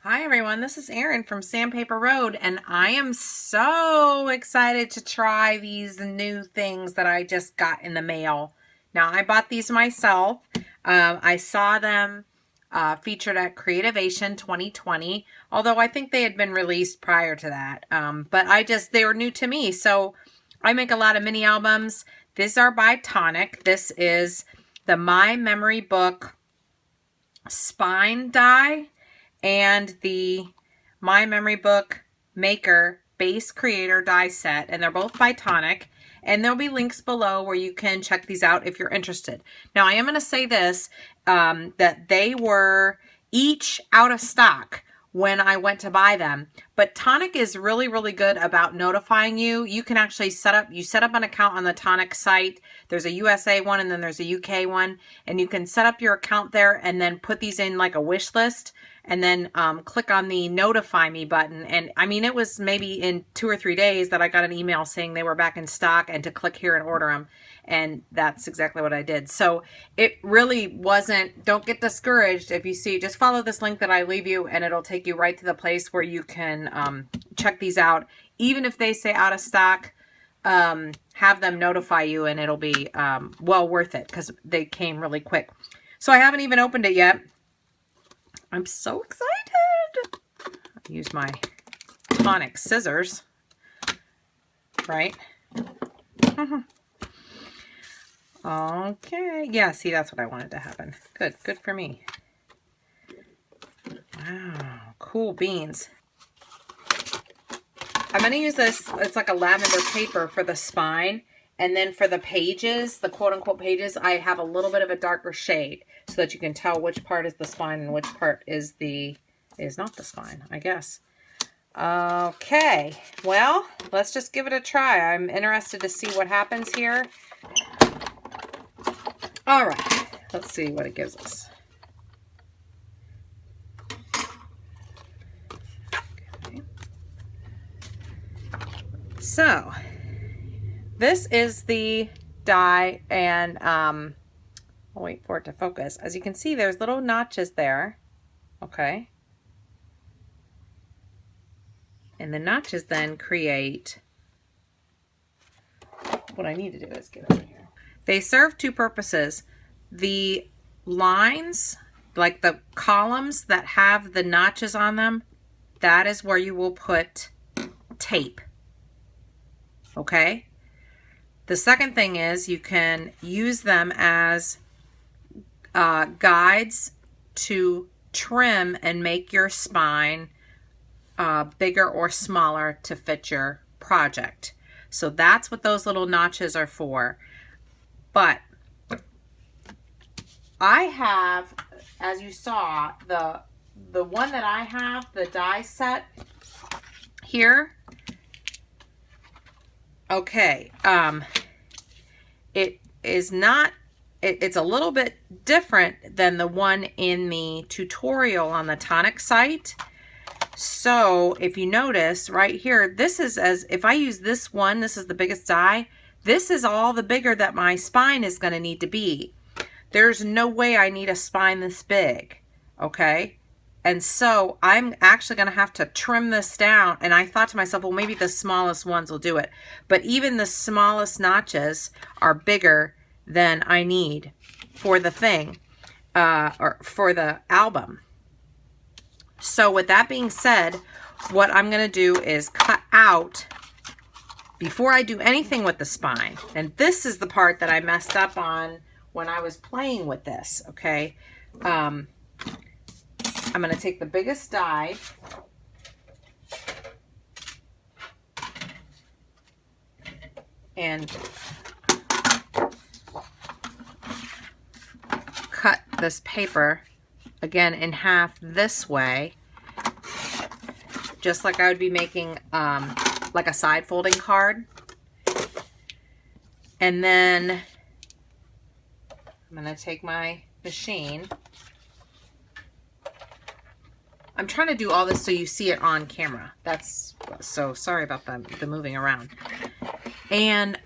Hi everyone, this is Erin from Sandpaper Road, and I am so excited to try these new things that I just got in the mail. Now, I bought these myself. I saw them featured at Creativation 2020, although I think they had been released prior to that. But they were new to me, so I make a lot of mini albums. These are by Tonic. This is the My Memory Book spine die and the My Memory Book Maker Base Creator die set, and they're both by Tonic, and there'll be links below where you can check these out if you're interested. Now, I am going to say this, that they were each out of stock when I went to buy them, but Tonic is really, really good about notifying you. You can actually set up an account on the Tonic site. There's a USA one and then there's a UK one, and you can set up your account there and then put these in like a wish list, and then click on the notify me button. And I mean, it was maybe in 2 or 3 days that I got an email saying they were back in stock and to click here and order them. And that's exactly what I did. So it really wasn't, don't get discouraged if you see, just follow this link that I leave you and it'll take you right to the place where you can check these out. Even if they say out of stock, have them notify you and it'll be well worth it because they came really quick. So I haven't even opened it yet. I'm so excited. I use my Tonic scissors, right? Okay. Yeah, see, that's what I wanted to happen. Good. Good for me. Wow. Cool beans. I'm going to use this. It's like a lavender paper for the spine. And then for the pages, the quote-unquote pages, I have a little bit of a darker shade so that you can tell which part is the spine and which part is not the spine, I guess. Okay, well, let's just give it a try. I'm interested to see what happens here. All right, let's see what it gives us. Okay. So, this is the die, and I'll wait for it to focus. As you can see, there's little notches there, okay? And the notches then create, what I need to do is get over here. They serve two purposes. The lines, like the columns that have the notches on them, that is where you will put tape, okay? The second thing is you can use them as guides to trim and make your spine bigger or smaller to fit your project. So that's what those little notches are for. But I have, as you saw, the one that I have, the die set here. Okay, it is not, it's a little bit different than the one in the tutorial on the Tonic site. So if you notice right here, this is if I use this one, this is the biggest die. This is all the bigger that my spine is going to need to be. There's no way I need a spine this big, okay? And so I'm actually going to have to trim this down. And I thought to myself, well, maybe the smallest ones will do it. But even the smallest notches are bigger than I need for the thing, or for the album. So with that being said, what I'm going to do is cut out, before I do anything with the spine, and this is the part that I messed up on when I was playing with this, okay? I'm going to take the biggest die and cut this paper again in half this way, just like I would be making like a side folding card. And then I'm going to take my machine. I'm trying to do all this so you see it on camera. That's so sorry about the moving around. And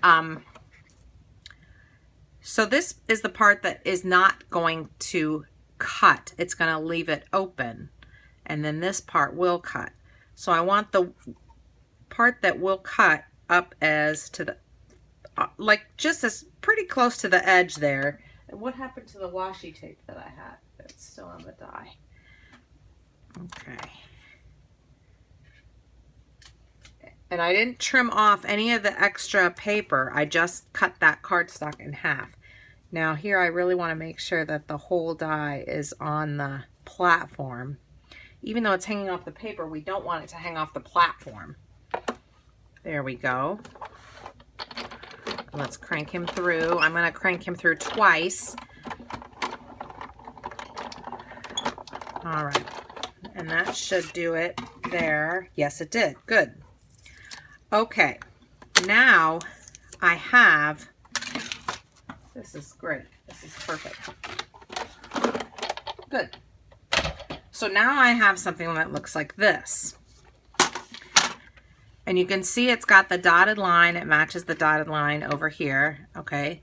so this is the part that is not going to cut. It's going to leave it open. and then this part will cut. So I want the part that will cut up as to the, like just as pretty close to the edge there. And what happened to the washi tape that I had? It's still on the die. Okay. And I didn't trim off any of the extra paper. I just cut that cardstock in half. Now here I really want to make sure that the whole die is on the platform. Even though it's hanging off the paper, we don't want it to hang off the platform. There we go. Let's crank him through. I'm going to crank him through twice. All right. And that should do it there. Yes, it did. Good. Okay. Now I have, this is great. This is perfect. Good. So now I have something that looks like this. And you can see it's got the dotted line. It matches the dotted line over here. Okay.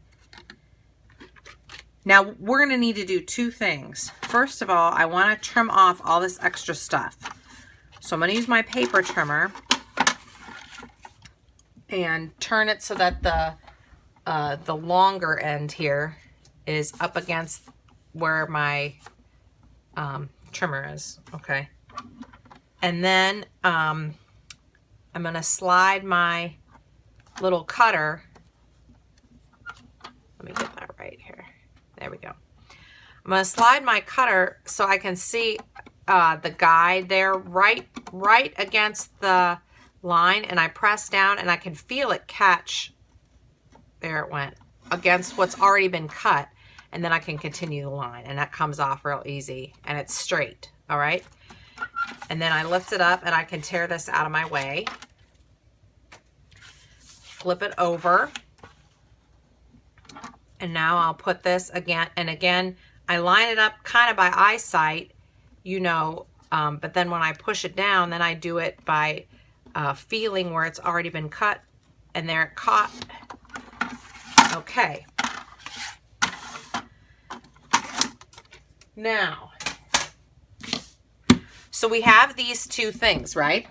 Now we're going to need to do two things. First of all, I want to trim off all this extra stuff. So I'm going to use my paper trimmer and turn it so that the longer end here is up against where my trimmer is. Okay. And then I'm going to slide my little cutter. Let me get that right here. There we go. I'm going to slide my cutter so I can see the guide there right against the line, and I press down and I can feel it catch. There it went against what's already been cut, and then I can continue the line, and that comes off real easy, and it's straight. All right. And then I lift it up and I can tear this out of my way. Flip it over. And now I'll put this again, and again, I line it up kind of by eyesight, you know, but then when I push it down, then I do it by feeling where it's already been cut, and there it caught. Okay. Now, so we have these two things, right?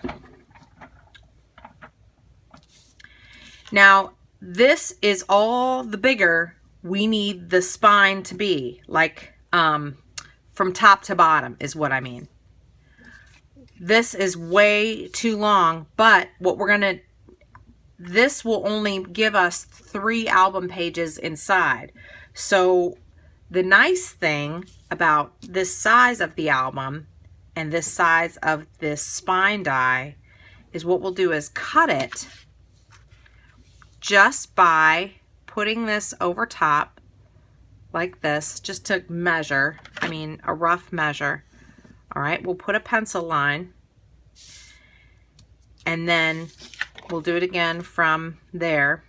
Now, this is all the bigger we need the spine to be, like from top to bottom is what I mean. This is way too long, but what we're gonna, this will only give us 3 album pages inside. So the nice thing about this size of the album and this size of this spine die is what we'll do is cut it just by putting this over top like this, just to measure, I mean a rough measure. All right, we'll put a pencil line, and then we'll do it again from there.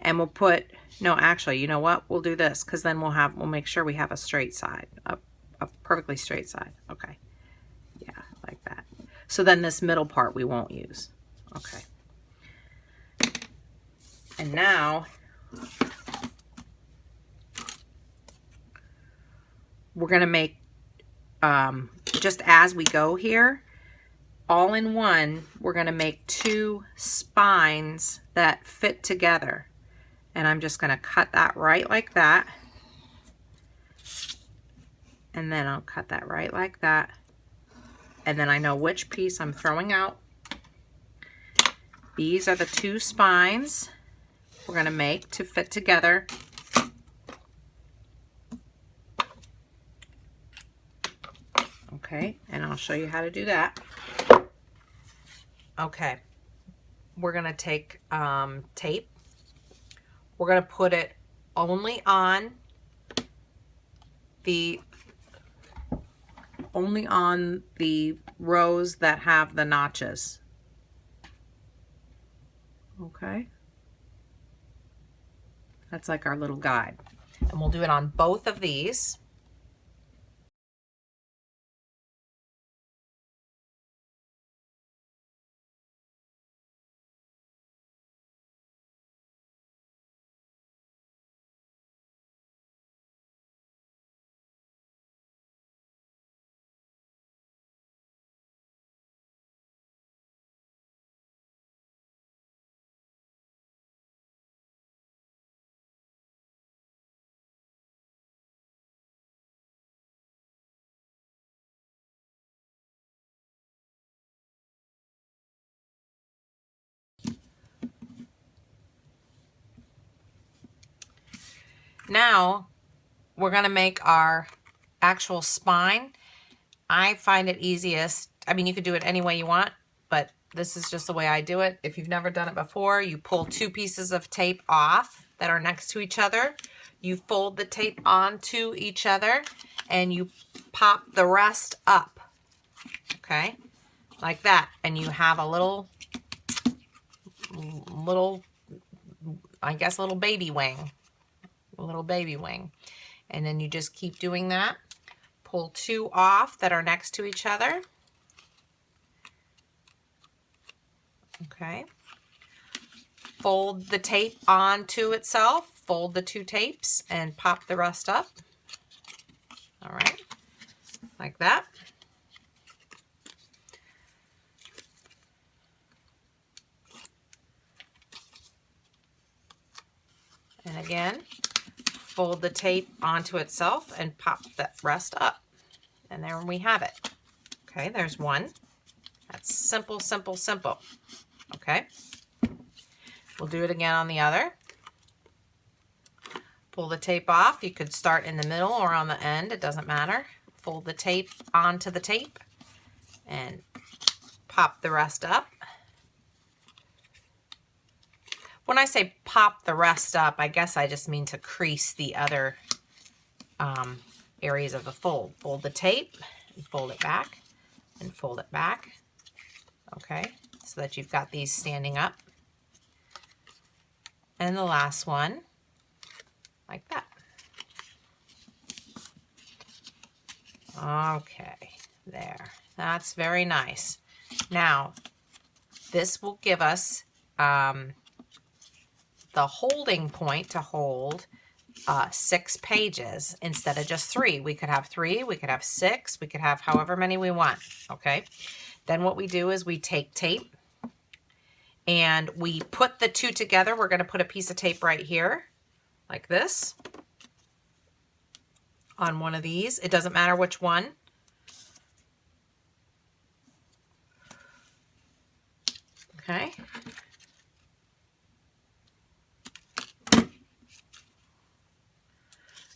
And we'll put, no, actually, you know what? We'll do this, because then we'll make sure we have a straight side, a perfectly straight side. Okay. Yeah, like that. So then this middle part we won't use. Okay. And now we're going to make, just as we go here, all in one, we're going to make 2 spines that fit together. And I'm just going to cut that right like that. And then I'll cut that right like that. And then I know which piece I'm throwing out. These are the 2 spines we're going to make to fit together. Okay, and I'll show you how to do that. Okay, we're going to take tape. We're going to put it only on the rows that have the notches. Okay. That's like our little guide. And we'll do it on both of these. Now we're going to make our actual spine. I find it easiest. I mean, you could do it any way you want, but this is just the way I do it. If you've never done it before, you pull 2 pieces of tape off that are next to each other. You fold the tape onto each other and you pop the rest up. Okay? Like that. And you have a little, I guess, little baby wing. A little baby wing. And then you just keep doing that. Pull 2 off that are next to each other. Okay. Fold the tape onto itself. Fold the 2 tapes and pop the rest up. All right. Like that. And again, fold the tape onto itself and pop that rest up. And there we have it. Okay, there's one. That's simple, simple, simple. Okay. We'll do it again on the other. Pull the tape off. You could start in the middle or on the end. It doesn't matter. Fold the tape onto the tape and pop the rest up. When I say pop the rest up, I guess I just mean to crease the other areas of the fold. Fold the tape and fold it back and fold it back. Okay, so that you've got these standing up. And the last one, like that. Okay, there. That's very nice. Now, this will give us the holding point to hold 6 pages instead of just 3. We could have 3, we could have 6, we could have however many we want, okay? Then what we do is we take tape and we put the 2 together. We're going to put a piece of tape right here, like this, on one of these. It doesn't matter which one. Okay.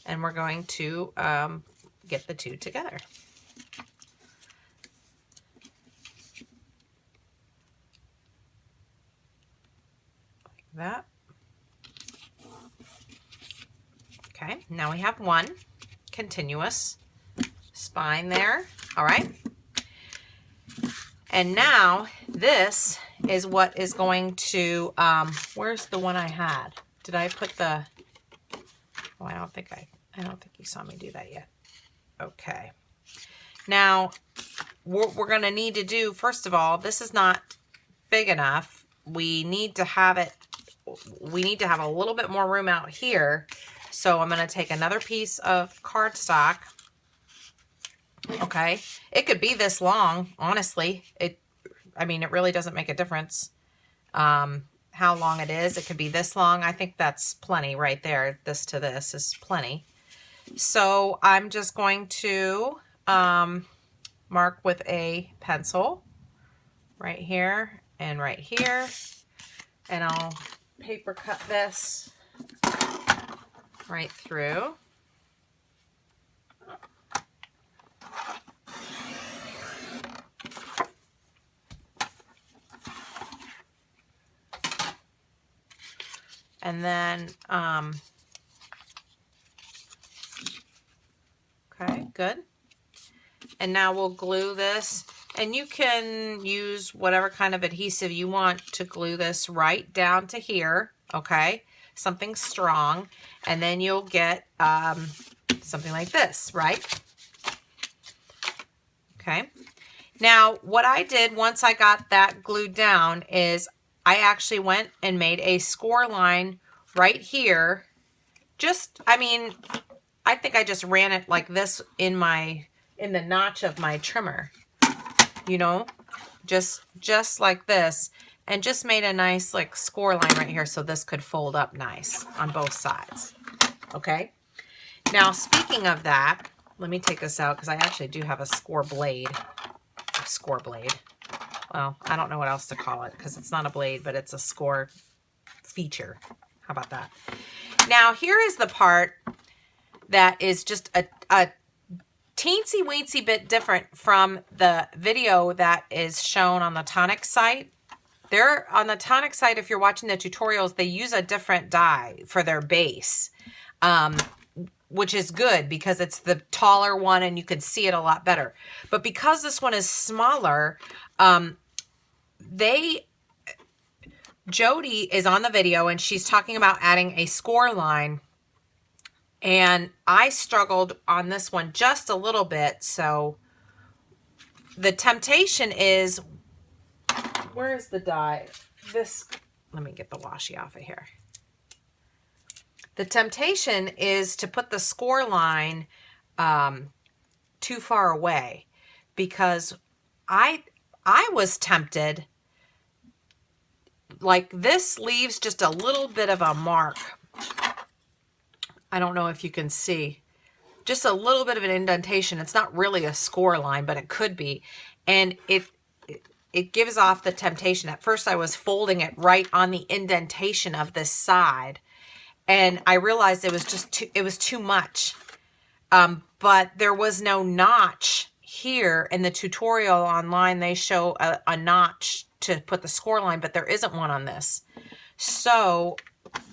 And we're going to get the 2 together. Like that. Okay, now we have one continuous spine there. All right. And now this is what is going to, where's the one I had? Did I put the, oh, I don't think you saw me do that yet. Okay. Now, what we're going to need to do, first of all, this is not big enough. We need to have it, we need to have a little bit more room out here. So I'm going to take another piece of cardstock. Okay. It could be this long, honestly. I mean, it really doesn't make a difference how long it is. It could be this long. I think that's plenty right there. This to this is plenty. So I'm just going to mark with a pencil right here and right here. And I'll paper cut this right through. And then, okay, good. And now we'll glue this. And you can use whatever kind of adhesive you want to glue this right down to here, okay? Something strong. And then you'll get something like this, right? Okay. Now, what I did once I got that glued down is I actually went and made a score line right here. Just, I mean, I think I just ran it like this in the notch of my trimmer, you know, just like this, and just made a nice like score line right here so this could fold up nice on both sides. Okay. Now, speaking of that, let me take this out because I actually do have a score blade. Well, I don't know what else to call it because it's not a blade, but it's a score feature. How about that? Now, here is the part that is just a teensy weensy bit different from the video that is shown on the Tonic site. They're on the Tonic site, if you're watching the tutorials, they use a different die for their base, which is good because it's the taller one and you can see it a lot better. But because this one is smaller, Jody is on the video and she's talking about adding a score line. And I struggled on this one just a little bit. So the temptation is, where is the die? Let me get the washi off of here. The temptation is to put the score line too far away, because I was tempted, like this leaves just a little bit of a mark. I don't know if you can see, just a little bit of an indentation. It's not really a score line, but it could be. And it gives off the temptation. At first I was folding it right on the indentation of this side, and I realized it was too much. But there was no notch here. In the tutorial online, they show a notch to put the score line, but there isn't one on this. So,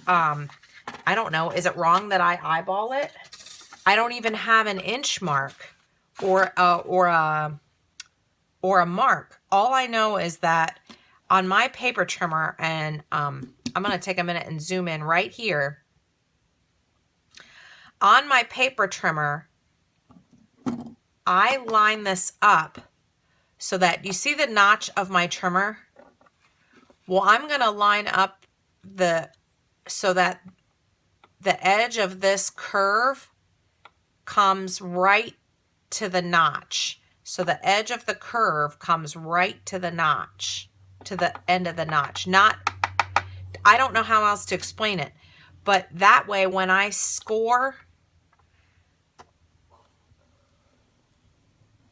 I don't know. Is it wrong that I eyeball it? I don't even have an inch mark or a mark. All I know is that on my paper trimmer, and I'm going to take a minute and zoom in right here. On my paper trimmer, I line this up so that you see the notch of my trimmer. Well, I'm going to line up so that the edge of this curve comes right to the notch. So the edge of the curve comes right to the notch, to the end of the notch. I don't know how else to explain it, but that way when I score,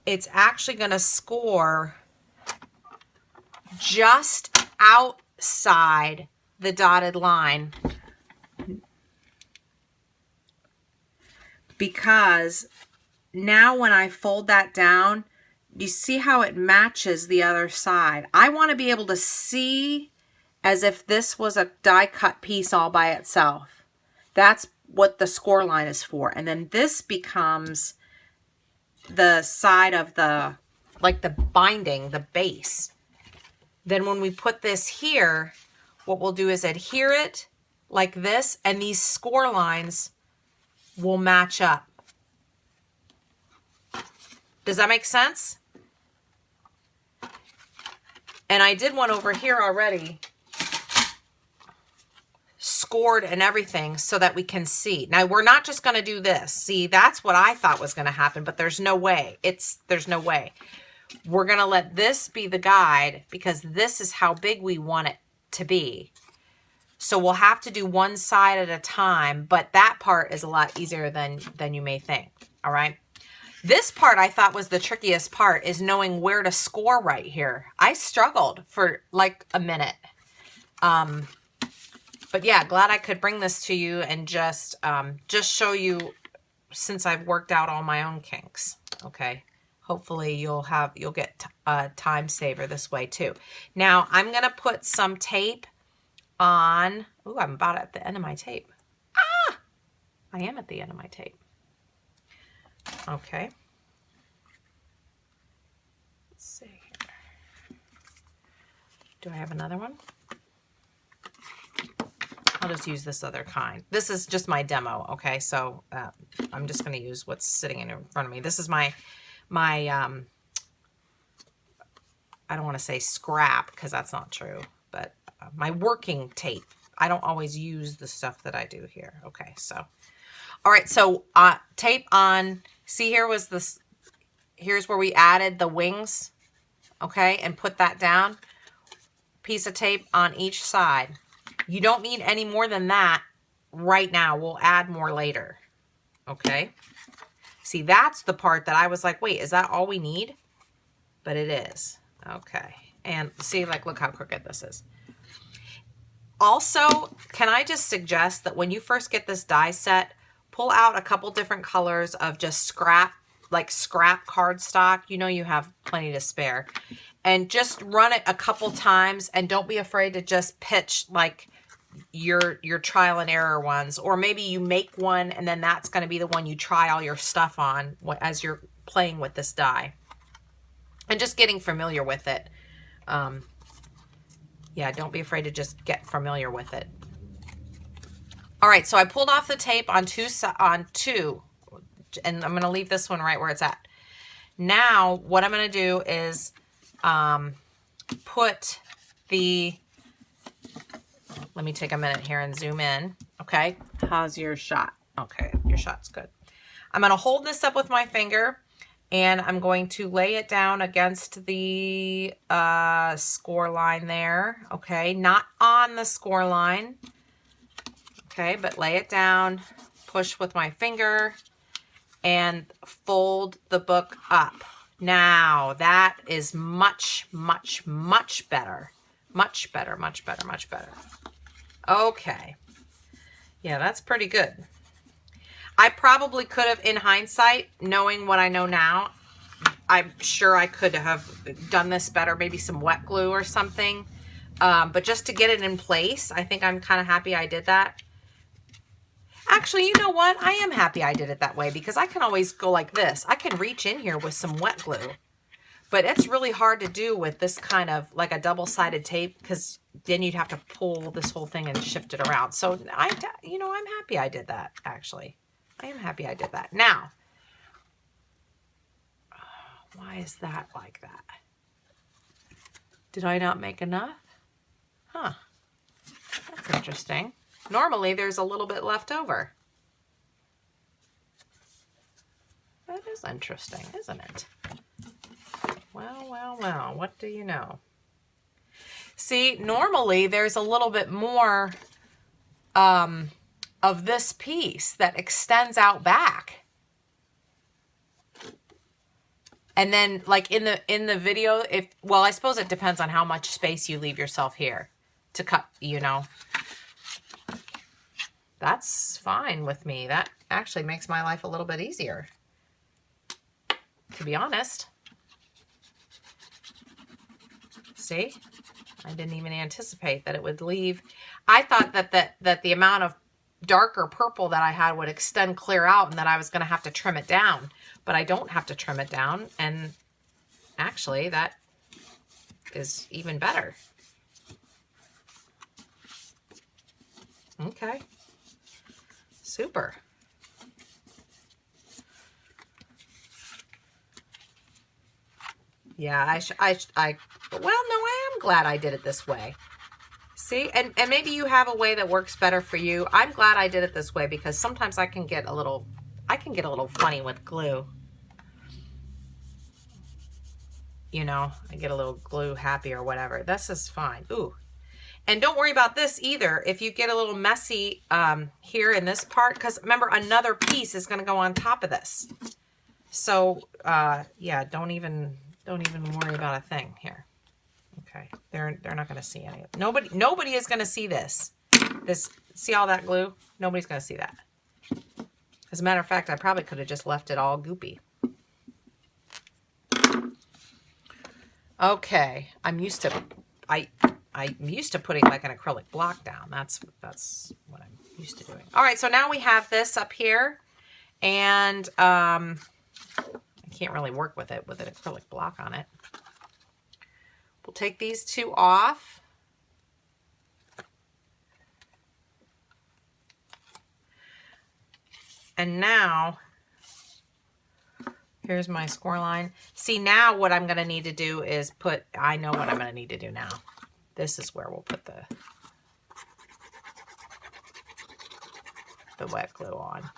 it's actually going to score just outside the dotted line. Because now when I fold that down, you see how it matches the other side. I want to be able to see as if this was a die cut piece all by itself. That's what the score line is for. And then this becomes the side of the, like the binding, the base. Then when we put this here, what we'll do is adhere it like this, and these score lines will match up. Does that make sense? And I did one over here already, scored and everything, so that we can see. Now we're not just going to do this. See, that's what I thought was going to happen, but there's no way. There's no way. We're going to let this be the guide, because this is how big we want it to be. So we'll have to do one side at a time, but that part is a lot easier than you may think. All right. This part I thought was the trickiest part, is knowing where to score right here. I struggled for like a minute. But yeah, glad I could bring this to you and just show you, since I've worked out all my own kinks. Okay. Hopefully you'll get a time saver this way too. Now I'm going to put some tape on. Ooh, I'm about at the end of my tape. Ah! I am at the end of my tape. Okay. Let's see here. Do I have another one? I'll just use this other kind. This is just my demo, okay? So I'm just going to use what's sitting in front of me. This is my I don't want to say scrap, because that's not true, but my working tape. I don't always use the stuff that I do here. Okay, so, all right, so tape on. See, here's where we added the wings, okay, and put that down. Piece of tape on each side. You don't need any more than that right now. We'll add more later, okay? See, that's the part that I was like, wait, is that all we need? But it is. Okay. And see, like, look how crooked this is. Also, can I just suggest that when you first get this die set, pull out a couple different colors of just scrap, like scrap cardstock. You know you have plenty to spare. And just run it a couple times, and don't be afraid to just pitch like your trial and error ones. Or maybe you make one and then that's going to be the one you try all your stuff on as you're playing with this die. And just getting familiar with it. Yeah, don't be afraid to just get familiar with it. All right, so I pulled off the tape on two, and I'm going to leave this one right where it's at. Now, what I'm going to do is put the, let me take a minute here and zoom in. Okay, how's your shot? Okay, your shot's good. I'm going to hold this up with my finger, and I'm going to lay it down against the score line there. Okay, not on the score line. Okay, but lay it down, push with my finger, and fold the book up. Now, that is much, much, much better. Much better, much better, much better. Okay. Yeah, that's pretty good. I probably could have, in hindsight, knowing what I know now, I'm sure I could have done this better, maybe some wet glue or something. But just to get it in place, I think I'm kind of happy I did that. Actually, you know what? I am happy I did it that way because I can always go like this. I can reach in here with some wet glue. But it's really hard to do with this kind of like a double-sided tape because then you'd have to pull this whole thing and shift it around. So, I'm happy I did that, actually. I am happy I did that. Now, why is that like that? Did I not make enough? Huh. That's interesting. Normally, there's a little bit left over. That is interesting, isn't it? Well, well, well, what do you know? See, normally there's a little bit more of this piece that extends out back. And then like in the video, well, I suppose it depends on how much space you leave yourself here to cut, you know. That's fine with me. That actually makes my life a little bit easier, to be honest. See? I didn't even anticipate that it would leave. I thought that the amount of darker purple that I had would extend clear out and that I was going to have to trim it down. But I don't have to trim it down. And actually, that is even better. Okay. Super. Yeah, well, no, I am glad I did it this way. See, and maybe you have a way that works better for you. I'm glad I did it this way because sometimes I can get a little funny with glue. You know, I get a little glue happy or whatever. This is fine. Ooh. And don't worry about this either. If you get a little messy here in this part, because remember, another piece is going to go on top of this. So, yeah, don't even worry about a thing here. Okay, they're not going to see any. Nobody is going to see this. See all that glue? Nobody's going to see that. As a matter of fact, I probably could have just left it all goopy. Okay, I'm used to putting like an acrylic block down. That's what I'm used to doing. All right, so now we have this up here, and I can't really work with it with an acrylic block on it. We'll take these two off. And now, here's my score line. See, now what I'm going to need to do is I know what I'm going to need to do now. This is where we'll put the wet glue on.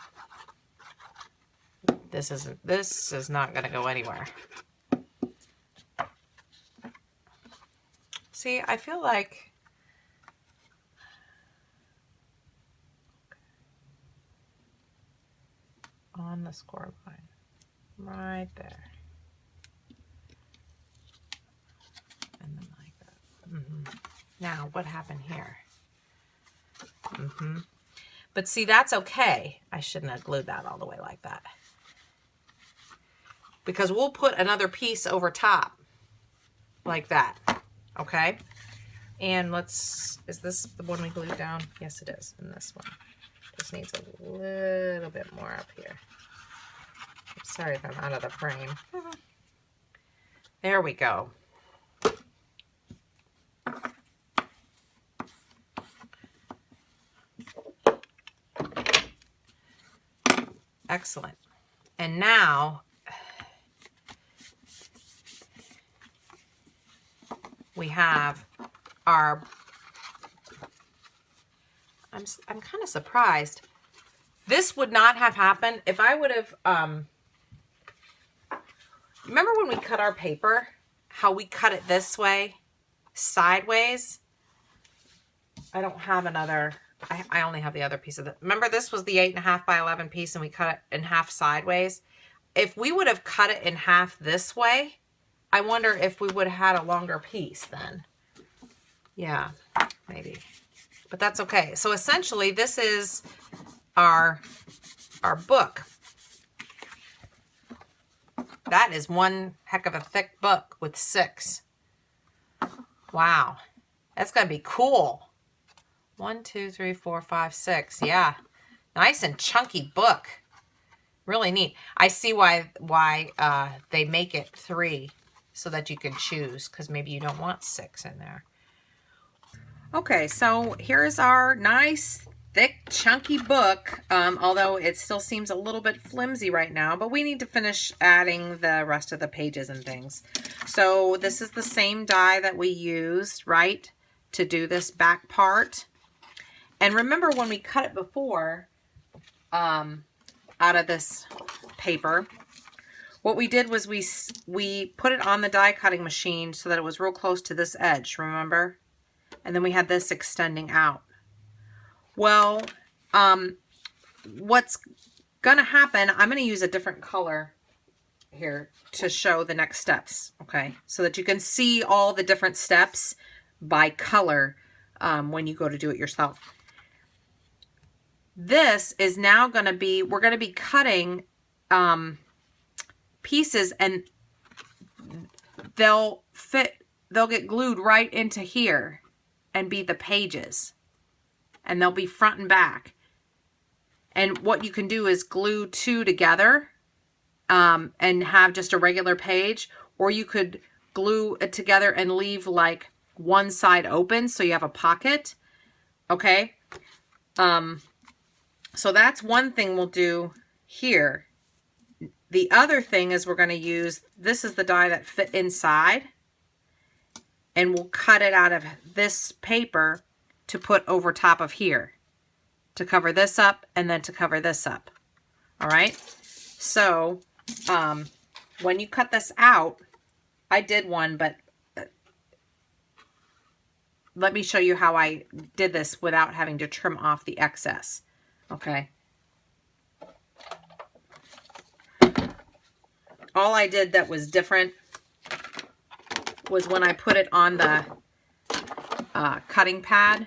This is not going to go anywhere. See, I feel like on the score line, right there. And then like that. Now, what happened here? But see, that's okay. I shouldn't have glued that all the way like that, because we'll put another piece over top like that. Okay. And let's, is this the one we glued down? Yes, it is. And this one just needs a little bit more up here. I'm sorry if I'm out of the frame. There we go. Excellent. And now we have our, I'm kind of surprised. This would not have happened if I would have, remember when we cut our paper, how we cut it this way, sideways? I don't have another, I only have the other piece of it. Remember, this was the 8.5 by 11 piece and we cut it in half sideways. If we would have cut it in half this way, I wonder if we would have had a longer piece then. Yeah, maybe. But that's okay. So essentially, this is our book. That is one heck of a thick book with 6. Wow. That's going to be cool. 1, 2, 3, 4, 5, 6. Yeah. Nice and chunky book. Really neat. I see why they make it 3 so that you can choose, because maybe you don't want 6 in there. Okay, so here's our nice, thick, chunky book, although it still seems a little bit flimsy right now, but we need to finish adding the rest of the pages and things. So this is the same die that we used, right, to do this back part. And remember when we cut it before out of this paper, what we did was we put it on the die cutting machine so that it was real close to this edge, remember? And then we had this extending out. Well, what's going to happen, I'm going to use a different color here to show the next steps, okay? So that you can see all the different steps by color when you go to do it yourself. This is now going to be, we're going to be cutting pieces, and they'll get glued right into here and be the pages, and they'll be front and back. And what you can do is glue 2 together and have just a regular page, or you could glue it together and leave like one side open so you have a pocket. Okay. So that's one thing we'll do here. The other thing is we're going to use, this is the die that fit inside, and we'll cut it out of this paper to put over top of here to cover this up and then to cover this up. All right. So when you cut this out, I did one, but let me show you how I did this without having to trim off the excess. Okay. All I did that was different was when I put it on the cutting pad,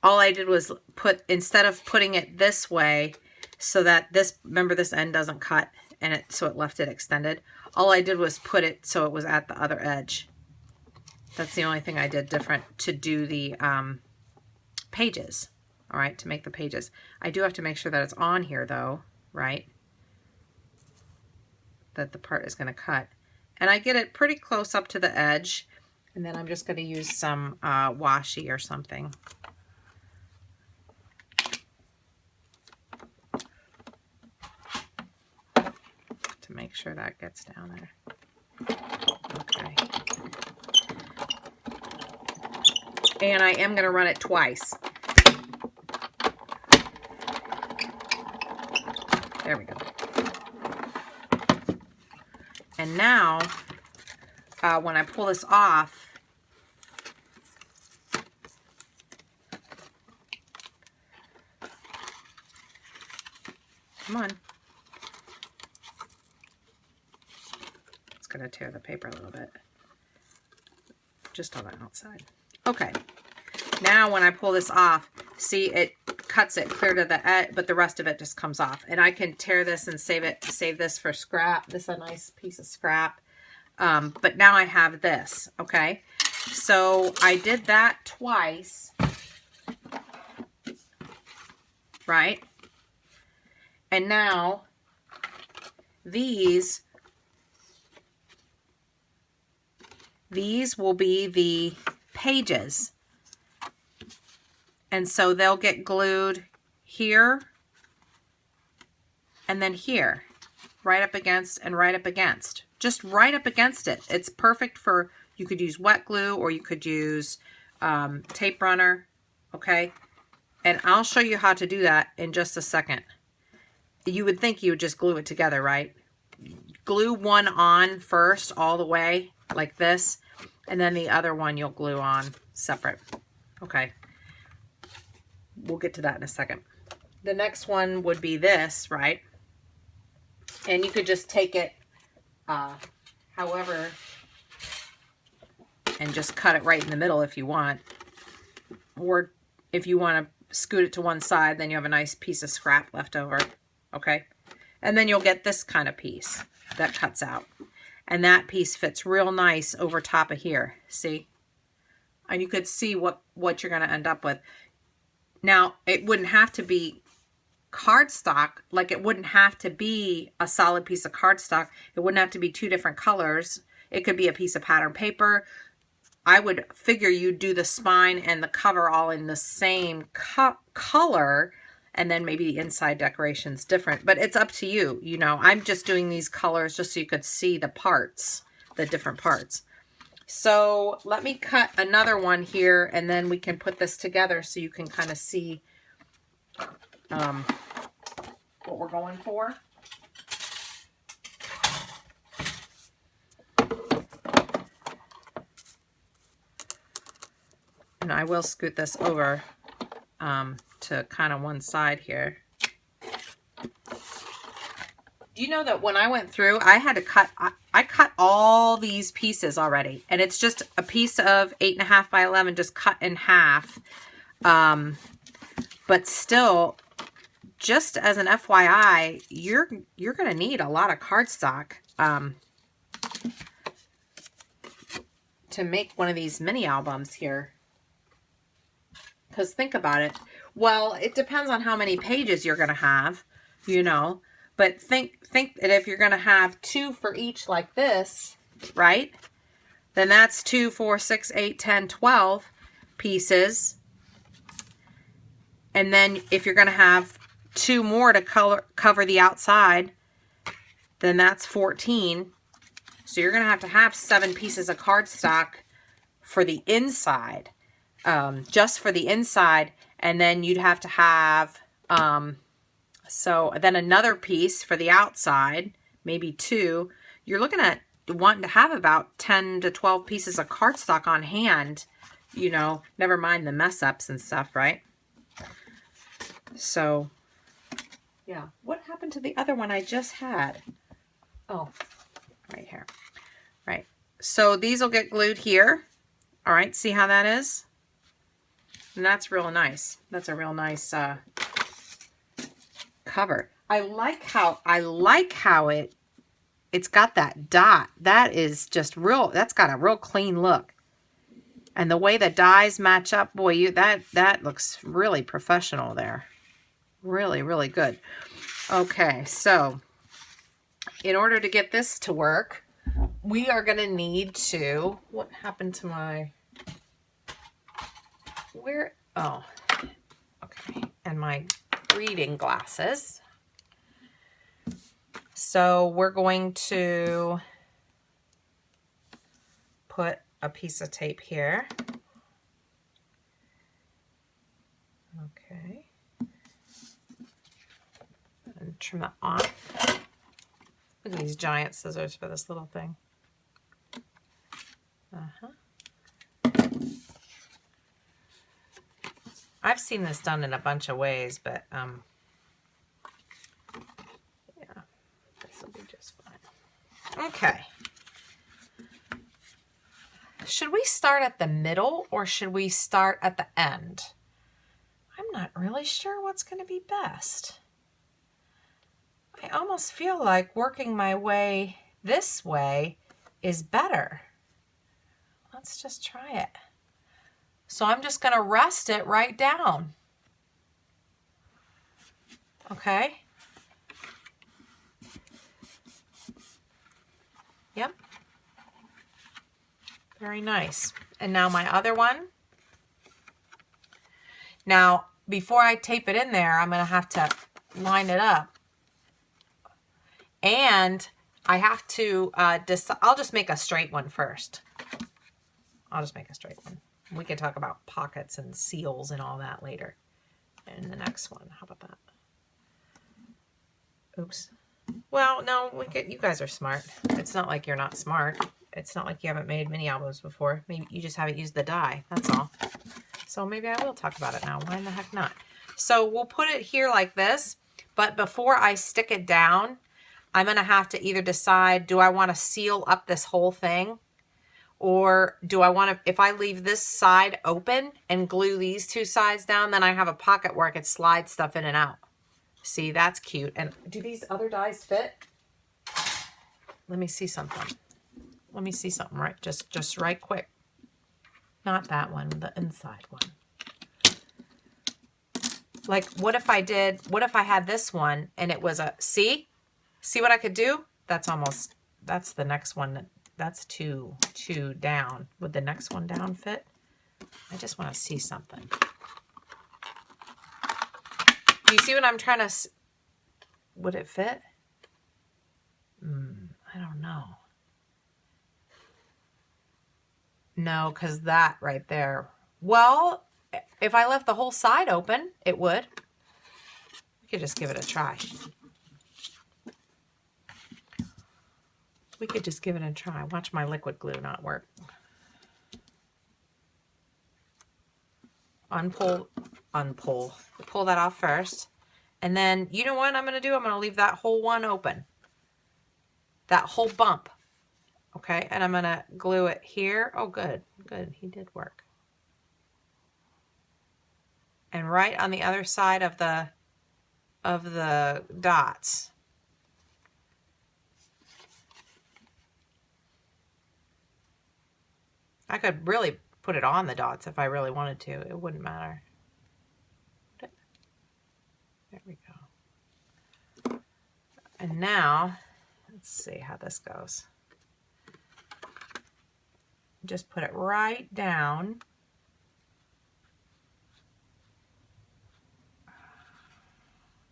all I did was put, instead of putting it this way so that this, remember this end doesn't cut, and so it left it extended. All I did was put it so it was at the other edge. That's the only thing I did different to do the pages. All right, to make the pages. I do have to make sure that it's on here though, right? That the part is going to cut. And I get it pretty close up to the edge. And then I'm just going to use some washi or something. To make sure that gets down there. Okay. And I am going to run it twice. There we go. And now, when I pull this off, come on. It's going to tear the paper a little bit. Just on the outside. Okay. Now when I pull this off, see, it cuts it clear to the edge, but the rest of it just comes off. And I can tear this and save this for scrap. This is a nice piece of scrap. But now I have this, okay? So I did that twice, right? And now these will be the pages. And so they'll get glued here and then here, right up against and right up against. Just right up against it. It's perfect for, you could use wet glue or you could use tape runner, okay? And I'll show you how to do that in just a second. You would think you would just glue it together, right? Glue one on first all the way, like this, and then the other one you'll glue on separate. Okay. We'll get to that in a second. The next one would be this, right? And you could just take it however, and just cut it right in the middle if you want. Or if you want to scoot it to one side, then you have a nice piece of scrap left over. Okay? And then you'll get this kind of piece that cuts out. And that piece fits real nice over top of here. See? And you could see what you're going to end up with. Now, it wouldn't have to be cardstock, like it wouldn't have to be a solid piece of cardstock. It wouldn't have to be two different colors. It could be a piece of pattern paper. I would figure you'd do the spine and the cover all in the same color, and then maybe the inside decoration's different. But it's up to you. You know, I'm just doing these colors just so you could see the parts, the different parts. So let me cut another one here, and then we can put this together so you can kind of see what we're going for. And I will scoot this over to kind of one side here. Do you know that when I went through, I had to cut, I cut all these pieces already. And it's just a piece of 8.5 by 11 just cut in half. But still, just as an FYI, you're going to need a lot of cardstock to make one of these mini albums here. Because think about it. Well, it depends on how many pages you're going to have, you know. But think that if you're going to have 2 for each like this, right? Then that's 2, 4, 6, 8, 10, 12 pieces. And then if you're going to have 2 more to cover the outside, then that's 14. So you're going to have 7 pieces of cardstock for the inside, just for the inside. And then you'd have to have, so then another piece for the outside, maybe 2. You're looking at wanting to have about 10 to 12 pieces of cardstock on hand, you know, never mind the mess ups and stuff, right? So, yeah. What happened to the other one I just had? Oh, right here. Right. So these will get glued here. All right. See how that is? And that's real nice. That's a real nice cover. I like how it's got that dot. That is just real. That's got a real clean look. And the way the dies match up, boy, that looks really professional there. Really, really good. Okay, so in order to get this to work, we are going to need to, what happened to my, where, oh, okay, and my reading glasses. So we're going to put a piece of tape here. Okay. And trim that off. Look at these giant scissors for this little thing. I've seen this done in a bunch of ways, but yeah, this will be just fine. Okay. should we start at the middle or should we start at the end? I'm not really sure what's going to be best. I almost feel like working my way this way is better. Let's just try it. So I'm just going to rest it right down. Okay. Yep. Very nice. And now my other one. Now, before I tape it in there, I'm going to have to line it up. And I have to decide. I'll just make a straight one first. I'll just make a straight one. We can talk about pockets and seals and all that later in the next one. How about that? Oops. Well, no, you guys are smart. It's not like you're not smart. It's not like you haven't made mini albums before. Maybe you just haven't used the die. That's all. So maybe I will talk about it now. Why in the heck not? So we'll put it here like this. But before I stick it down, I'm going to have to either decide, do I want to seal up this whole thing? Or do I want to, if I leave this side open and glue these two sides down, then I have a pocket where I could slide stuff in and out. See, that's cute. And do these other dies fit? Let me see something. Let me see something, right? Just right quick. Not that one, the inside one. Like, what if I had this one and it was a, see what I could do? That's the next one. That's two down. Would the next one down fit? I just want to see something. Do you see what I'm trying to, would it fit? I don't know. No, because that right there. Well, if I left the whole side open, it would. We could just give it a try. We could just give it a try. Watch my liquid glue not work. Pull that off first. And then, you know what I'm going to do? I'm going to leave that whole one open. That whole bump. Okay, and I'm going to glue it here. Oh, good. Good. He did work. And right on the other side of the dots. I could really put it on the dots if I really wanted to. It wouldn't matter. There we go. And now, let's see how this goes. Just put it right down.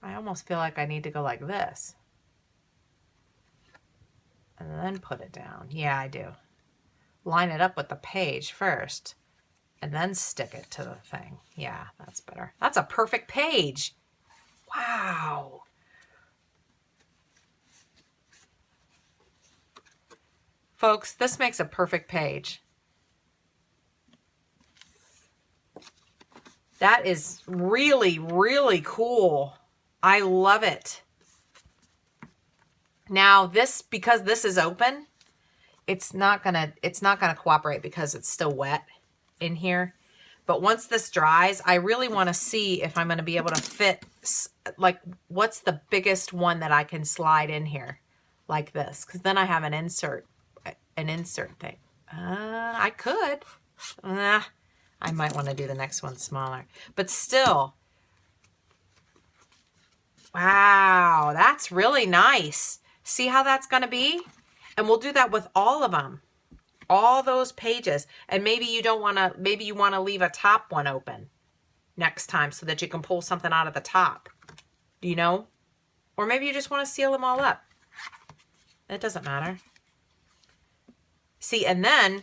I almost feel like I need to go like this. And then put it down. Yeah, I do. Line it up with the page first. And then stick it to the thing. Yeah, that's better. That's a perfect page. Wow. Folks, this makes a perfect page. That is really, really cool. I love it. Now this, because this is open, it's not gonna cooperate because it's still wet in here. But once this dries, I really want to see if I'm going to be able to fit, like, what's the biggest one that I can slide in here like this. Because then I have an insert thing. I could. I might want to do the next one smaller. But still, wow, that's really nice. See how that's going to be? And we'll do that with all of them. All those pages. And maybe you don't want to, maybe you want to leave a top one open next time so that you can pull something out of the top. Do you know? Or maybe you just want to seal them all up. It doesn't matter. See, and then,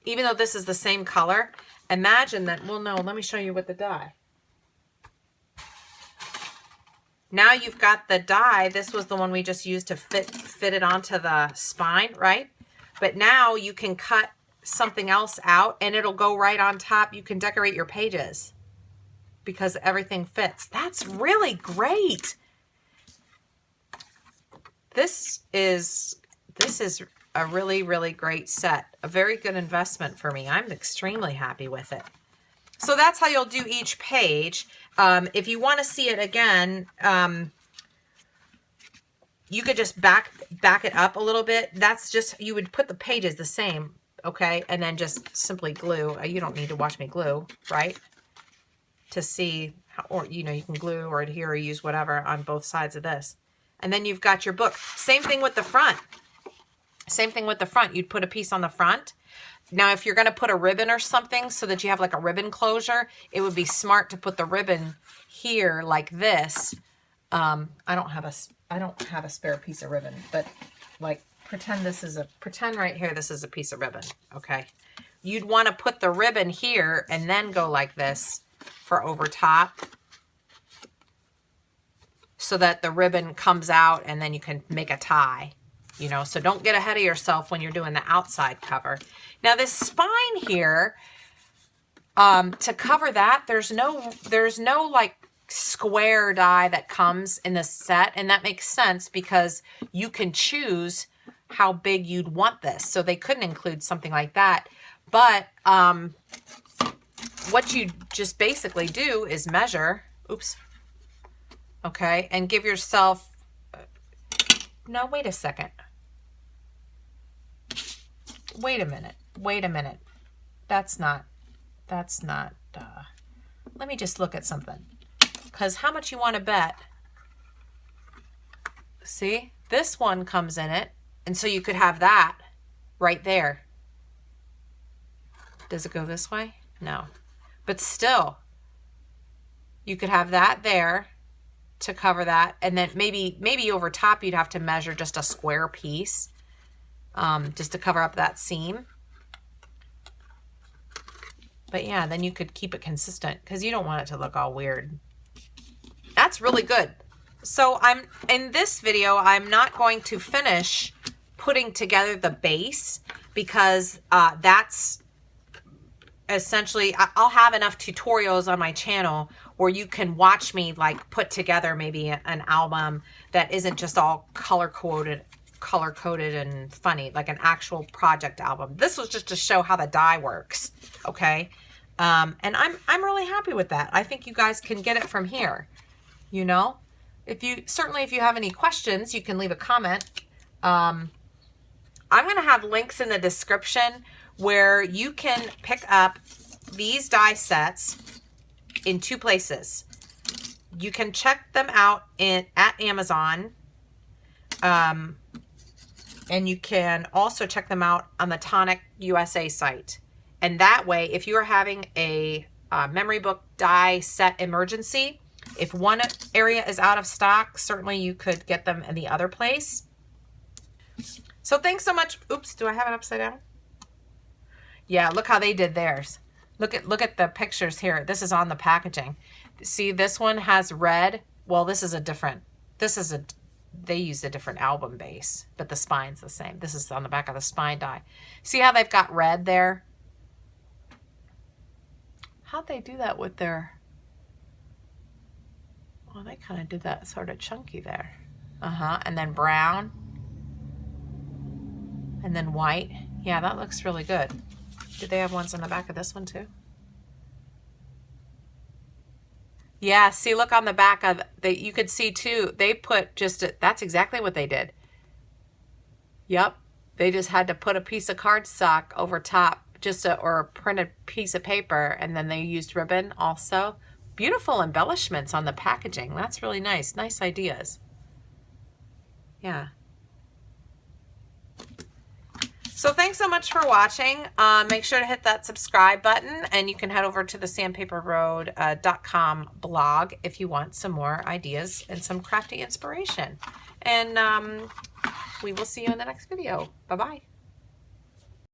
even though this is the same color, imagine that, well, no, let me show you with the die. Now you've got the die. This was the one we just used to fit it onto the spine, right? But now you can cut something else out and it'll go right on top. You can decorate your pages because everything fits. That's really great. This is a really, really great set. A very good investment for me. I'm extremely happy with it. So that's how you'll do each page. If you want to see it again, you could just back it up a little bit. That's just, you would put the pages the same, okay? And then just simply glue. You don't need to watch me glue, right? To see, how, or, you know, you can glue or adhere or use whatever on both sides of this. And then you've got your book. Same thing with the front. Same thing with the front. You'd put a piece on the front. Now, if you're going to put a ribbon or something so that you have like a ribbon closure, it would be smart to put the ribbon here like this. I don't have a spare piece of ribbon, but like pretend right here this is a piece of ribbon, okay? You'd want to put the ribbon here and then go like this for over top so that the ribbon comes out and then you can make a tie, you know? So don't get ahead of yourself when you're doing the outside cover. Now this spine here, to cover that, there's no like square die that comes in the set, and that makes sense because you can choose how big you'd want this. So they couldn't include something like that. But what you just basically do is measure, oops, okay, and give yourself, no, wait a second. Wait a minute. That's not, let me just look at something. Because how much you want to bet? See, this one comes in it. And so you could have that right there. Does it go this way? No. But still, you could have that there to cover that. And then maybe over top you'd have to measure just a square piece just to cover up that seam. But yeah, then you could keep it consistent because you don't want it to look all weird. That's really good. So in this video, I'm not going to finish putting together the base because that's essentially, I'll have enough tutorials on my channel where you can watch me like put together maybe an album that isn't just all color coded and funny, like an actual project album. This was just to show how the die works, okay? And I'm really happy with that. I think you guys can get it from here. You know, if you have any questions, you can leave a comment. I'm going to have links in the description where you can pick up these die sets in two places. You can check them out at Amazon. And you can also check them out on the Tonic USA site. And that way, if you are having a memory book die set emergency, if one area is out of stock, certainly you could get them in the other place. So thanks so much. Oops, do I have it upside down? Yeah, look how they did theirs. Look at the pictures here. This is on the packaging. See, this one has red. Well, they used a different album base, but the spine's the same. This is on the back of the spine die. See how they've got red there? How'd they do that with their... Well, they kind of did that sort of chunky there. And then brown. And then white. Yeah, that looks really good. Did they have ones on the back of this one too? Yeah, see, look on the back of you could see too. They put that's exactly what they did. Yep. They just had to put a piece of cardstock over top, or a printed piece of paper, and then they used ribbon also. Beautiful embellishments on the packaging. That's really nice. Nice ideas. Yeah. So thanks so much for watching. Make sure to hit that subscribe button, and you can head over to the sandpaperroad.com blog if you want some more ideas and some crafty inspiration. And we will see you in the next video. Bye-bye.